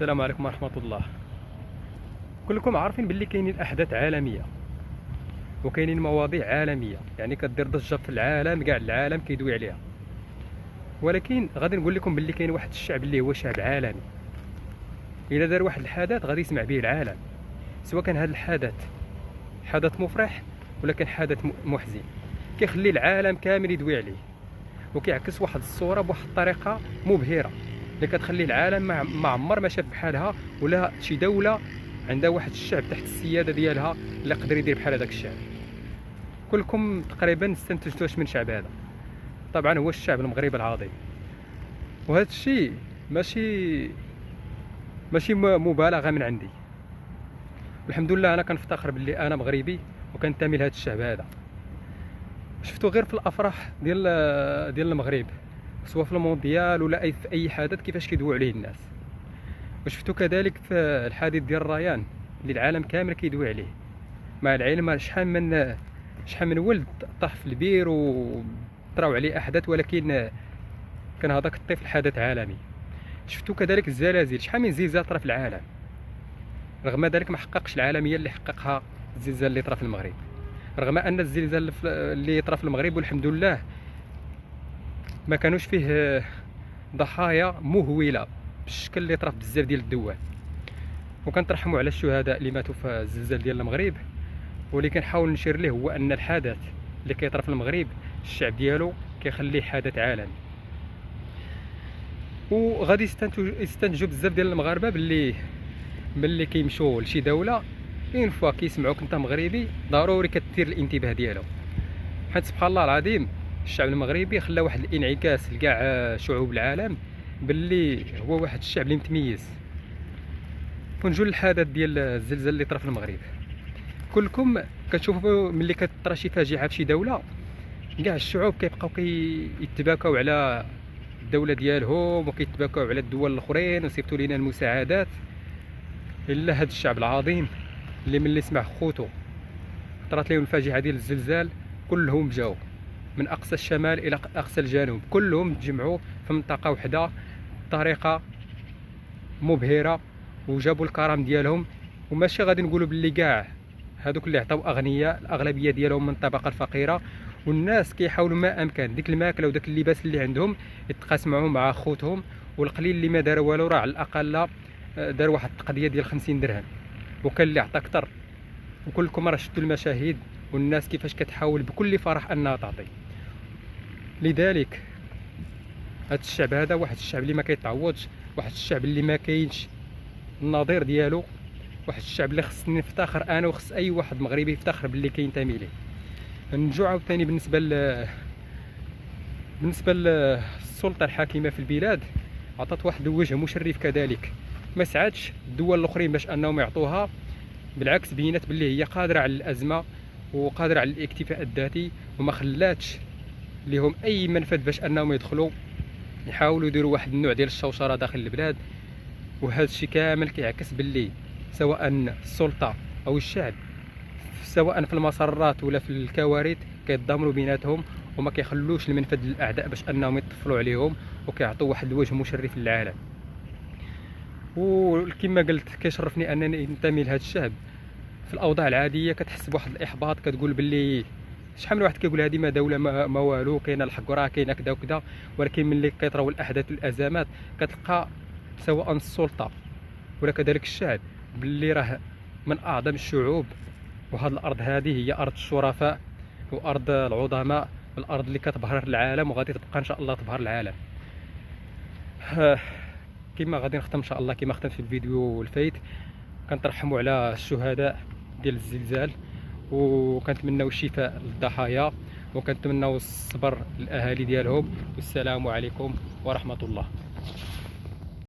السلام عليكم ورحمة الله. كلكم عارفين باللي كاينين احداث عالمية وكاينين مواضيع عالمية، يعني كدير ضجة في العالم، كاع العالم كيدوي عليها. ولكن غادي نقول لكم باللي كاين واحد الشعب اللي هو شعب عالمي، الا دار واحد الحدث غادي يسمع به العالم، سواء كان هذا الحدث حدث مفرح ولا كان حدث محزن، كيخلي العالم كامل يدوي عليه وكيعكس واحد الصورة بواحد الطريقة مبهرة اللي كتخلي العالم ما عمر ما شاف بحالها، ولا شي دولة عندها واحد الشعب تحت السيادة ديالها اللي قدر يدير بحال هذاك الشعب. كلكم تقريبا استنتجتوا اش من شعب هذا؟ طبعا هو الشعب المغربي العظيم. وهذا الشيء ماشي مبالغة من عندي. الحمد لله انا كنفتخر باللي انا مغربي وكنتمي لهذا الشعب هذا. شفتوا غير في الافراح ديال المغرب، سواء في المونديال ولا في اي حدث، كيفاش كيدويو عليه الناس. وشفتوا كذلك في الحادث ديال الريان اللي العالم كامل كيدوي عليه، مع العلم شحال من ولد طاح في البير وطراو عليه احداث، ولكن كان هذاك الطفل حدث عالمي. شفتوا كذلك الزلازل، شحال من زلزال طرا في العالم، رغم ذلك ما حققش العالميه اللي حققها الزلزال اللي طرا في المغرب. رغم ان الزلزال اللي طرا في المغرب والحمد لله ما كانوش فيه ضحايا مهوله بالشكل اللي طرا في بزاف ديال الدول، وكنترحموا على الشهداء اللي ماتوا في الزلزال ديال المغرب. واللي كنحاول نشير ليه هو ان الحدث اللي كيطرا في المغرب الشعب ديالو كيخليه حدث عالمي، وغادي يستنتجوا بزاف ديال المغاربه باللي ملي كيمشيو لشي دوله اين فوا كيسمعوك انت مغربي ضروري كتثير الانتباه ديالهم، حيت سبحان الله العظيم الشعب المغربي خلى واحد الانعكاس لكاع شعوب العالم باللي هو واحد الشعب اللي متميز. ونجو للحدث ديال الزلزال اللي طرا في المغرب، كلكم كتشوفوا ملي كطرا شي فاجعه في شي دوله كاع الشعوب كيبقاو كيتباكاو على الدوله ديالهم وكيتباكاو على الدول الاخرين ويصيفطوا لنا المساعدات، الا هذا الشعب العظيم اللي ملي سمع خوتو طرات لهم الفاجعه ديال الزلزال كلهم جاو من اقصى الشمال الى اقصى الجنوب، كلهم تجمعوا في منطقه واحده بطريقه مبهره وجابوا الكرم ديالهم. وماشي غادي نقولوا باللي كاع هذوك اللي عطاو اغنياء، الاغلبيه ديالهم من الطبقه الفقيره، والناس كيحاولوا ما امكن ديك الماكله وداك اللباس اللي عندهم يتقاسموا مع خوتهم، والقليل اللي ما دار والو راه على الاقل دار واحد التقضيه ديال 50 درهم، وكان اللي عطى اكثر. وكلكم راه شفتوا المشاهد والناس كيفاش كتحاول بكل فرح انها تعطي. لذلك هذا الشعب هذا واحد الشعب اللي ما كيتعوضش، واحد الشعب اللي ما كاينش النظير ديالو، واحد الشعب اللي خصني نفتخر انا وخص اي واحد مغربي يفتخر باللي كينتمي ليه. نرجعو عاوتاني بالنسبه للسلطه الحاكمه في البلاد، عطات واحد الوجه مشرف كذلك، ما سعاتش الدول الاخرين باش انهم يعطوها، بالعكس بينت باللي هي قادره على الازمه وقادره على الاكتفاء الذاتي، وما خلاتش لهم اي منفذ باش انهم يدخلوا يحاولوا يديروا واحد النوع ديال الشوشره داخل البلاد. وهذا الشيء كامل كيعكس باللي سواء السلطه او الشعب، سواء في المسرات ولا في الكوارث، كيتضامروا بيناتهم وما كيخلوش المنفذ للاعداء باش انهم يطفلوا عليهم، وكيعطوا واحد الوجه مشرف للعالم. وكما قلت كيشرفني انني انتمي لهذا الشعب. في الاوضاع العاديه كتحس بواحد الاحباط، كتقول باللي شحال من واحد كيقول هذه ما دوله ما والو، كاينه الحقره، كاينه كذا وكذا، ولكن ملي كيطراو الاحداث والازمات كتلقى سواء السلطه ولا كذلك الشعب باللي راه من اعظم الشعوب، وهذه الارض هذه هي ارض الشرفاء وارض العظماء، الارض اللي كتبهر العالم وغادي تبقى ان شاء الله تبهر العالم. كما غادي نختم ان شاء الله كما ختمت في الفيديو الفايت، كنترحموا على الشهداء ديال الزلزال، وكنتمناو الشفاء للضحايا، وكنتمناو الصبر للاهالي ديالهم. والسلام عليكم ورحمه الله.